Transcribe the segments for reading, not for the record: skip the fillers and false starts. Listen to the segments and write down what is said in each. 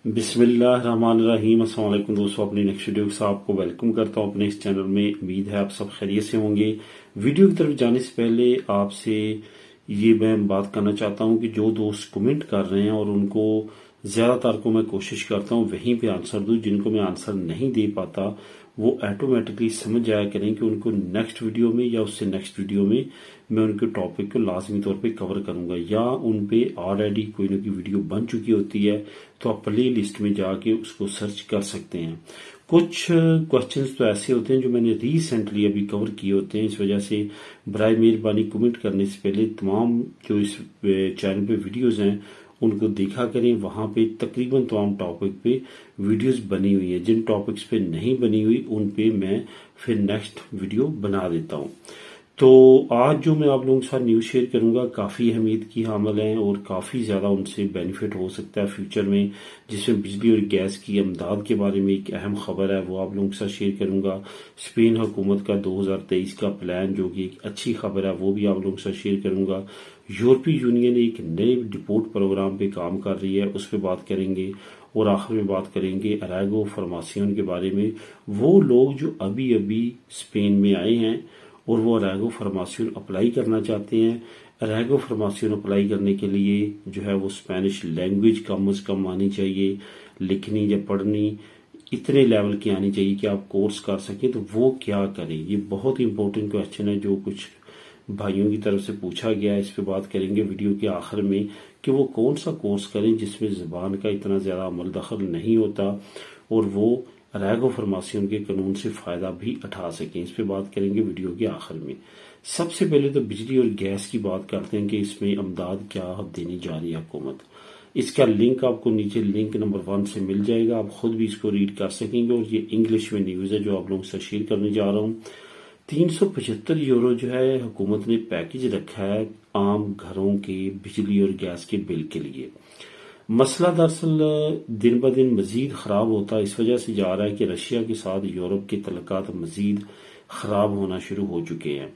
بسم اللہ الرحمن الرحیم۔ السلام علیکم دوستوں، اپنی نیکسٹ ویڈیو کے ساتھ آپ کو ویلکم کرتا ہوں اپنے اس چینل میں۔ امید ہے آپ سب خیریت سے ہوں گے۔ ویڈیو کی طرف جانے سے پہلے آپ سے یہ میں بات کرنا چاہتا ہوں کہ جو دوست کمنٹ کر رہے ہیں اور ان کو زیادہ تر کو میں کوشش کرتا ہوں وہیں پہ آنسر دوں، جن کو میں آنسر نہیں دے پاتا وہ آٹومیٹکلی سمجھ جایا کریں کہ ان کو نیکسٹ ویڈیو میں یا اس سے نیکسٹ ویڈیو میں ان کے ٹاپک کو لازمی طور پہ کور کروں گا، یا ان پہ آلریڈی کوئی نہ کوئی ویڈیو بن چکی ہوتی ہے تو آپ پلے لسٹ میں جا کے اس کو سرچ کر سکتے ہیں۔ کچھ کوشچنز تو ایسے ہوتے ہیں جو میں نے ریسنٹلی ابھی کور کیے ہوتے ہیں، اس وجہ سے برائے مہربانی کمنٹ کرنے سے پہلے تمام جو اس چینل پہ ویڈیوز ہیں ان کو دیکھا کریں۔ وہاں پہ تقریباً تمام ٹاپک پہ ویڈیوز بنی ہوئی ہیں، جن ٹاپکس پہ نہیں بنی ہوئی ان پہ میں پھر نیکسٹ ویڈیو بنا دیتا ہوں۔ تو آج جو میں آپ لوگوں کے ساتھ نیوز شیئر کروں گا کافی اہمیت کی حامل ہیں اور کافی زیادہ ان سے بینیفٹ ہو سکتا ہے فیوچر میں، جس میں بجلی اور گیس کی امداد کے بارے میں ایک اہم خبر ہے، وہ آپ لوگوں کے ساتھ شیئر کروں گا۔ اسپین حکومت کا 2023 کا پلان جو کہ ایک اچھی خبر ہے وہ بھی آپ لوگوں کے ساتھ شیئر کروں گا۔ یورپی یونین ایک نئے ڈپورٹ پروگرام پہ کام کر رہی ہے، اس پہ بات کریں گے، اور آخر میں بات کریں گے اریگو فارماسیون کے بارے میں۔ وہ لوگ جو ابھی اسپین میں آئے ہیں اور وہ اریگو فارماسیون اپلائی کرنا چاہتے ہیں، اریگو فارماسیون اپلائی کرنے کے لیے جو ہے وہ اسپینش لینگویج کم از کم آنی چاہیے، لکھنی یا پڑھنی اتنے لیول کی آنی چاہیے کہ آپ کورس کر سکیں۔ تو وہ کیا کریں، یہ بہت امپورٹنٹ کویشچن ہے جو کچھ بھائیوں کی طرف سے پوچھا گیا ہے۔ اس پہ بات کریں گے ویڈیو کے آخر میں کہ وہ کون سا کورس کریں جس میں زبان کا اتنا زیادہ عمل دخل نہیں ہوتا اور وہ اریگو فارماسیون کے قانون سے فائدہ بھی اٹھا سکیں۔ اس پہ بات کریں گے ویڈیو کے آخر میں۔ سب سے پہلے تو بجلی اور گیس کی بات کرتے ہیں کہ اس میں امداد کیا دینی جا رہی ہے حکومت۔ اس کا لنک آپ کو نیچے لنک نمبر 1 سے مل جائے گا، آپ خود بھی اس کو ریڈ کر سکیں گے، اور یہ انگلش میں نیوز ہے جو آپ لوگوں سے شیئر کرنے جا رہا ہوں۔ 375 یورو جو ہے حکومت نے پیکج رکھا ہے عام گھروں کے بجلی اور گیس کے بل کے لیے۔ مسئلہ دراصل دن بہ دن مزید خراب ہوتا اس وجہ سے جا رہا ہے کہ رشیا کے ساتھ یورپ کے تعلقات مزید خراب ہونا شروع ہو چکے ہیں۔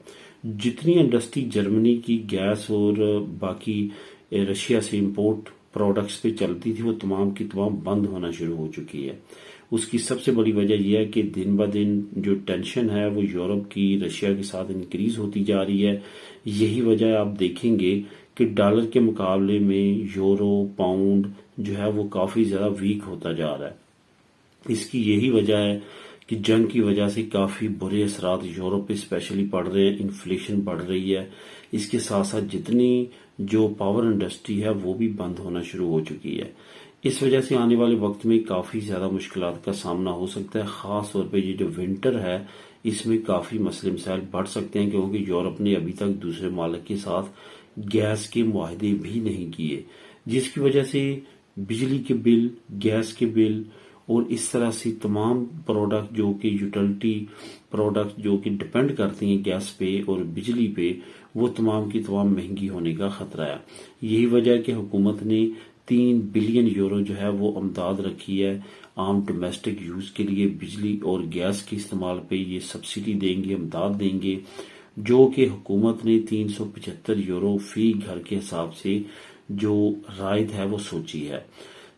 جتنی انڈسٹری جرمنی کی گیس اور باقی رشیا سے امپورٹ پروڈکٹس پہ چلتی تھی وہ تمام کی تمام بند ہونا شروع ہو چکی ہے۔ اس کی سب سے بڑی وجہ یہ ہے کہ دن بہ دن جو ٹینشن ہے وہ یورپ کی رشیا کے ساتھ انکریز ہوتی جا رہی ہے۔ یہی وجہ ہے، آپ دیکھیں گے کہ ڈالر کے مقابلے میں یورو پاؤنڈ جو ہے وہ کافی زیادہ ویک ہوتا جا رہا ہے۔ اس کی یہی وجہ ہے کہ جنگ کی وجہ سے کافی برے اثرات یورپ پہ اسپیشلی پڑ رہے ہیں، انفلیشن بڑھ رہی ہے۔ اس کے ساتھ ساتھ جتنی جو پاور انڈسٹری ہے وہ بھی بند ہونا شروع ہو چکی ہے۔ اس وجہ سے آنے والے وقت میں کافی زیادہ مشکلات کا سامنا ہو سکتا ہے، خاص طور پہ یہ جو ونٹر ہے اس میں کافی مسئلے مسائل بڑھ سکتے ہیں، کیونکہ یورپ نے ابھی تک دوسرے ممالک کے ساتھ گیس کے معاہدے بھی نہیں کیے، جس کی وجہ سے بجلی کے بل، گیس کے بل اور اس طرح سے تمام پروڈکٹ جو کہ یوٹیلٹی پروڈکٹ جو کہ ڈپینڈ کرتی ہیں گیس پہ اور بجلی پہ، وہ تمام کی تمام مہنگی ہونے کا خطرہ ہے۔ یہی وجہ ہے کہ حکومت نے 3 بلین یورو جو ہے وہ امداد رکھی ہے عام ڈومیسٹک یوز کے لیے۔ بجلی اور گیس کے استعمال پہ یہ سبسڈی دیں گے، امداد دیں گے، جو کہ حکومت نے 375 یورو فی گھر کے حساب سے جو رائد ہے وہ سوچی ہے۔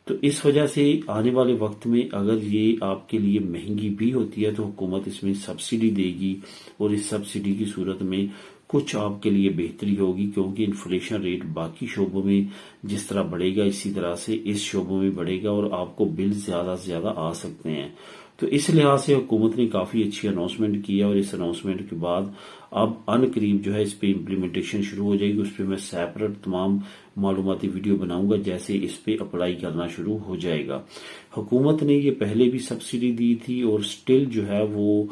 تو اس وجہ سے آنے والے وقت میں اگر یہ آپ کے لیے مہنگی بھی ہوتی ہے تو حکومت اس میں سبسڈی دے گی، اور اس سبسڈی کی صورت میں کچھ آپ کے لیے بہتری ہوگی، کیونکہ انفلیشن ریٹ باقی شعبوں میں جس طرح بڑھے گا اسی طرح سے اس شعبوں میں بڑھے گا اور آپ کو بل زیادہ سے زیادہ آ سکتے ہیں۔ تو اس لحاظ سے حکومت نے کافی اچھی اناؤنسمنٹ کی ہے، اور اس اناؤنسمنٹ کے بعد اب ان قریب جو ہے اس پہ امپلیمنٹیشن شروع ہو جائے گی۔ اس پہ میں سیپریٹ تمام معلوماتی ویڈیو بناؤں گا جیسے اس پہ اپلائی کرنا شروع ہو جائے گا۔ حکومت نے یہ پہلے بھی سبسڈی دی تھی اور سٹل جو ہے وہ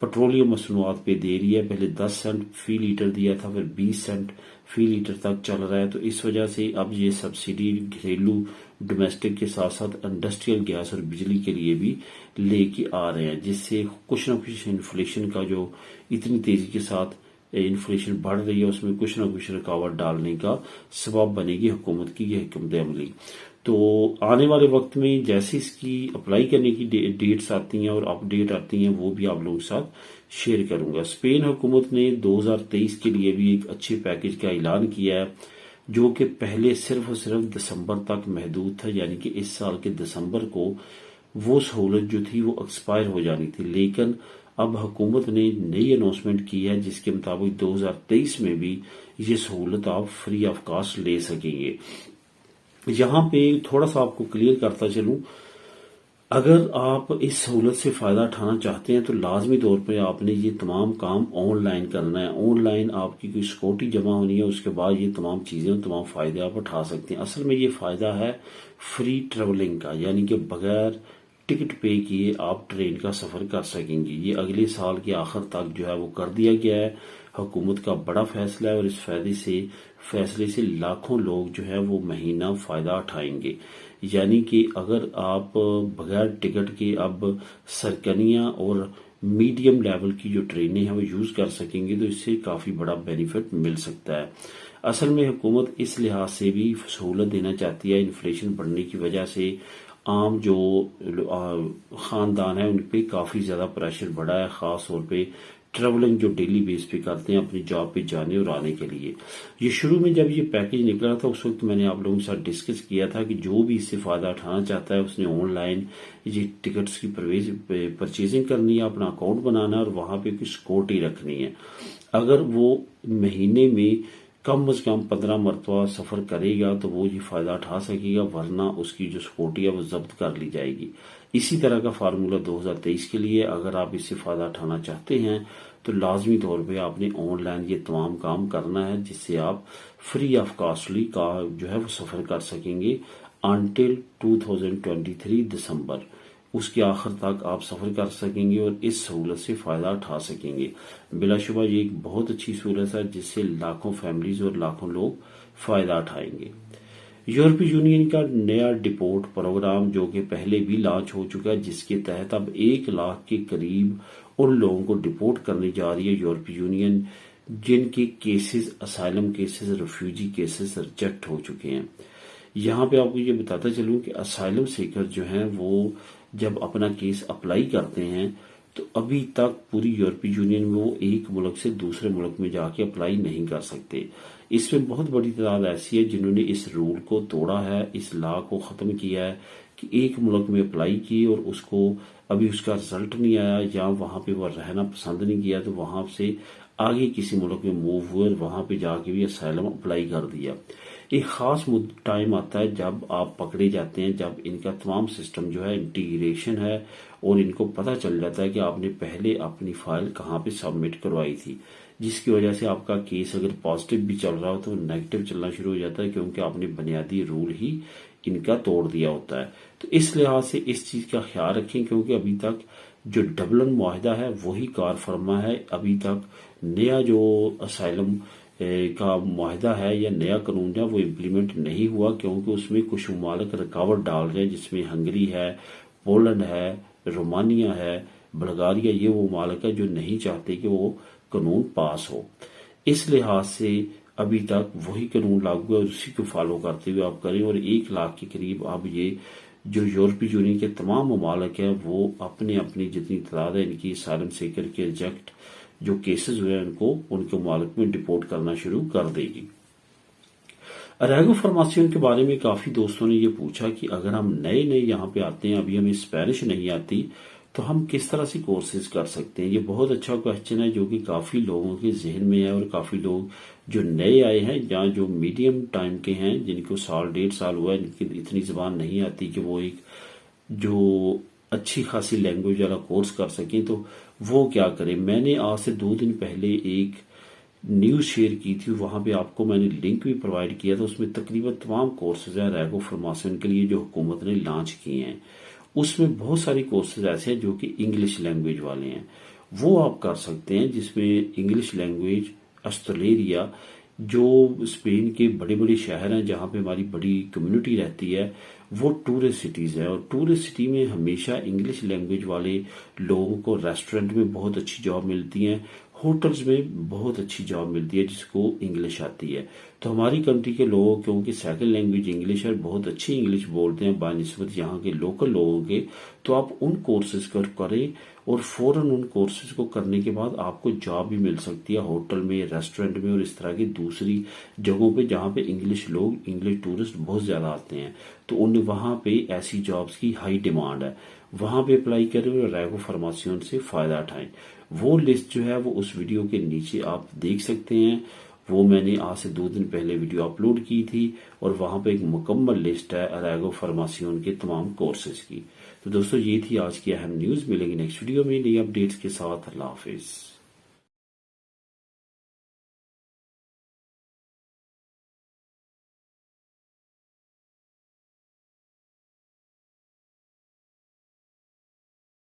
پٹرولیم مصنوعات پہ دے رہی ہے۔ پہلے 10 سینٹ فی لیٹر دیا تھا، پھر 20 سینٹ فی لیٹر تک چل رہا ہے۔ تو اس وجہ سے اب یہ سبسڈی گھریلو ڈومیسٹک کے ساتھ ساتھ انڈسٹریل گیس اور بجلی کے لیے بھی لے کے آ رہے ہیں، جس سے کچھ نہ کچھ انفلیشن کا جو اتنی تیزی کے ساتھ انفلیشن بڑھ رہی ہے اس میں کچھ نہ کچھ رکاوٹ ڈالنے کا سبب بنے گی حکومت کی یہ حکمت عملی۔ تو آنے والے وقت میں جیسے اس کی اپلائی کرنے کی ڈیٹس آتی ہیں اور اپڈیٹ آتی ہیں وہ بھی آپ لوگوں کے ساتھ شیئر کروں گا۔ اسپین حکومت نے 2023 کے لیے بھی ایک اچھے پیکج کا اعلان کیا ہے، جو کہ پہلے صرف اور صرف دسمبر تک محدود تھا، یعنی کہ اس سال کے دسمبر کو وہ سہولت جو تھی وہ ایکسپائر ہو جانی تھی، لیکن اب حکومت نے نئی اناؤنسمنٹ کی ہے جس کے مطابق 2023 میں بھی یہ سہولت آپ فری آف کاسٹ لے سکیں گے۔ یہاں پہ تھوڑا سا آپ کو کلیئر کرتا چلوں، اگر آپ اس سہولت سے فائدہ اٹھانا چاہتے ہیں تو لازمی طور پہ آپ نے یہ تمام کام آن لائن کرنا ہے۔ آن لائن آپ کی کوئی سیکورٹی جمع ہونی ہے، اس کے بعد یہ تمام چیزیں تمام فائدے آپ اٹھا سکتے ہیں۔ اصل میں یہ فائدہ ہے فری ٹریولنگ کا، یعنی کہ بغیر ٹکٹ پے کیے آپ ٹرین کا سفر کر سکیں گے۔ یہ اگلے سال کے آخر تک جو ہے وہ کر دیا گیا ہے، حکومت کا بڑا فیصلہ ہے، اور اس فیصلے سے لاکھوں لوگ جو ہے وہ مہینہ فائدہ اٹھائیں گے۔ یعنی کہ اگر آپ بغیر ٹکٹ کے اب سرکنیاں اور میڈیم لیول کی جو ٹرینیں ہیں وہ یوز کر سکیں گے، تو اس سے کافی بڑا بینیفٹ مل سکتا ہے۔ اصل میں حکومت اس لحاظ سے بھی سہولت دینا چاہتی ہے، انفلیشن بڑھنے کی وجہ سے عام جو خاندان ہیں ان پہ کافی زیادہ پریشر بڑھا ہے، خاص طور پہ ٹریولنگ جو ڈیلی بیس پہ کرتے ہیں اپنی جاب پہ جانے اور آنے کے لیے۔ یہ شروع میں جب یہ پیکیج نکلا تھا اس وقت میں نے آپ لوگوں کے ساتھ ڈسکس کیا تھا کہ جو بھی اس سے فائدہ اٹھانا چاہتا ہے اس نے آن لائن یہ ٹکٹس کی پرچیزنگ کرنی ہے، اپنا اکاؤنٹ بنانا ہے اور وہاں پہ کچھ سیکورٹی رکھنی ہے۔ اگر وہ مہینے میں کم از کم 15 مرتبہ سفر کرے گا تو وہ یہ فائدہ اٹھا سکے گا، ورنہ اس کی جو سیکورٹی ہے وہ ضبط کر لی جائے گی۔ اسی طرح کا فارمولہ 2023 کے لیے اگر آپ اس سے فائدہ اٹھانا چاہتے ہیں تو لازمی طور پہ آپ نے آن لائن یہ تمام کام کرنا ہے، جس سے آپ فری آف کاسٹلی کا جو ہے وہ سفر کر سکیں گے انٹل 2023 دسمبر، اس کے آخر تک آپ سفر کر سکیں گے اور اس سہولت سے فائدہ اٹھا سکیں گے۔ بلا شبہ یہ ایک بہت اچھی سہولت ہے جس سے لاکھوں فیملیز اور لاکھوں لوگ فائدہ اٹھائیں گے۔ یورپی یونین کا نیا ڈپورٹ پروگرام جو کہ پہلے بھی لانچ ہو چکا ہے، جس کے تحت اب 1 لاکھ کے قریب ان لوگوں کو ڈپورٹ کرنے جا رہی ہے یورپی یونین جن کے cases asylum cases refugee cases reject ہو چکے ہیں۔ یہاں پہ آپ کو یہ بتاتا چلوں کہ اسائلم سیکر جو ہیں وہ جب اپنا کیس اپلائی کرتے ہیں تو ابھی تک پوری یورپی یونین میں وہ ایک ملک سے دوسرے ملک میں جا کے اپلائی نہیں کر سکتے۔ اس میں بہت بڑی تعداد ایسی ہے جنہوں نے اس رول کو توڑا ہے، اس لا کو ختم کیا ہے کہ ایک ملک میں اپلائی کی اور اس کو ابھی اس کا رزلٹ نہیں آیا یا وہاں پہ وہ رہنا پسند نہیں کیا تو وہاں سے آگے کسی ملک میں موو ہوئے اور وہاں پہ جا کے بھی اسائلم اپلائی کر دیا۔ ایک خاص ٹائم آتا ہے جب آپ پکڑے جاتے ہیں، جب ان کا تمام سسٹم جو ہے انٹیگریشن ہے اور ان کو پتہ چل جاتا ہے کہ آپ نے پہلے اپنی فائل کہاں پہ سبمٹ کروائی تھی، جس کی وجہ سے آپ کا کیس اگر پازیٹیو بھی چل رہا ہو تو نیگیٹو چلنا شروع ہو جاتا ہے، کیونکہ آپ نے بنیادی رول ہی ان کا توڑ دیا ہوتا ہے۔ تو اس لحاظ سے اس چیز کا خیال رکھیں، کیونکہ ابھی تک جو ڈبلن معاہدہ ہے وہی کار فرما ہے، ابھی تک نیا جو اسائلم کا معاہدہ ہے یا نیا قانون ہے وہ امپلیمنٹ نہیں ہوا، کیونکہ اس میں کچھ ممالک رکاوٹ ڈال رہے ہیں، جس میں ہنگری ہے، پولینڈ ہے، رومانیہ ہے، بلغاریہ، یہ وہ ممالک ہے جو نہیں چاہتے کہ وہ قانون پاس ہو۔ اس لحاظ سے ابھی تک وہی قانون لاگو ہے اور اسی کو فالو کرتے ہوئے آپ کریں، اور 1 لاکھ کے قریب اب یہ جو یورپی یونین کے تمام ممالک ہیں وہ اپنی جتنی تعداد ہے ان کی اسائلم سیکر کے ریجیکٹ جو کیسز ہوئے ہیں ان کے ممالک میں ڈپورٹ کرنا شروع کر دے گی۔ ریگو فارماسیون کے بارے میں کافی دوستوں نے یہ پوچھا کہ اگر ہم نئے یہاں پہ آتے ہیں، ابھی ہمیں اسپینش نہیں آتی، تو ہم کس طرح سے کورسز کر سکتے ہیں؟ یہ بہت اچھا کوشچن ہے جو کہ کافی لوگوں کے ذہن میں ہے، اور کافی لوگ جو نئے آئے ہیں یا جو میڈیم ٹائم کے ہیں جن کو 1.5 سال ہوا ہے، ان کی اتنی زبان نہیں آتی کہ وہ ایک جو اچھی خاصی لینگویج والا کورس کر سکیں، تو وہ کیا کریں۔ میں نے آج سے 2 دن پہلے ایک نیوز شیئر کی تھی، وہاں پہ آپ کو میں نے لنک بھی پرووائڈ کیا تھا، اس میں تقریباً تمام کورسز ہیں ریگو فارماسیون کے لیے جو حکومت نے لانچ کیے ہیں۔ اس میں بہت ساری کورسز ایسے ہیں جو کہ انگلش لینگویج والے ہیں، وہ آپ کر سکتے ہیں، جس میں انگلش لینگویج آسٹریلیا جو اسپین کے بڑے بڑے شہر ہیں جہاں پہ ہماری بڑی کمیونٹی رہتی ہے وہ ٹورسٹ سٹیز ہیں، اور ٹورسٹ سٹی میں ہمیشہ انگلش لینگویج والے لوگوں کو ریسٹورنٹ میں بہت اچھی جاب ملتی ہیں، ہوٹلز میں بہت اچھی جاب ملتی ہے جس کو انگلش آتی ہے۔ تو ہماری کنٹری کے لوگ کیونکہ سیکنڈ لینگویج انگلش ہے، بہت اچھی انگلش بولتے ہیں بہ نسبت یہاں کے لوکل لوگوں کے، تو آپ ان کورسز کو کریں اور فوراً ان کورسز کو کرنے کے بعد آپ کو جاب بھی مل سکتی ہے ہوٹل میں، ریسٹورینٹ میں اور اس طرح کی دوسری جگہوں پہ جہاں پہ انگلش ٹورسٹ بہت زیادہ آتے ہیں، تو وہاں پہ ایسی جابز کی ہائی ڈیمانڈ ہے، وہاں پہ اپلائی کریں اور ریگو فارماسیون سے فائدہ اٹھائیں۔ وہ لسٹ جو ہے وہ اس ویڈیو کے نیچے آپ دیکھ سکتے ہیں، وہ میں نے آج سے 2 دن پہلے ویڈیو اپلوڈ کی تھی اور وہاں پہ ایک مکمل لسٹ ہے ریگو فارماسیون کے تمام کورسز کی۔ تو دوستو یہ تھی آج کی اہم نیوز، ملیں گے نیکسٹ ویڈیو میں نئی اپڈیٹس کے ساتھ۔ اللہ حافظ۔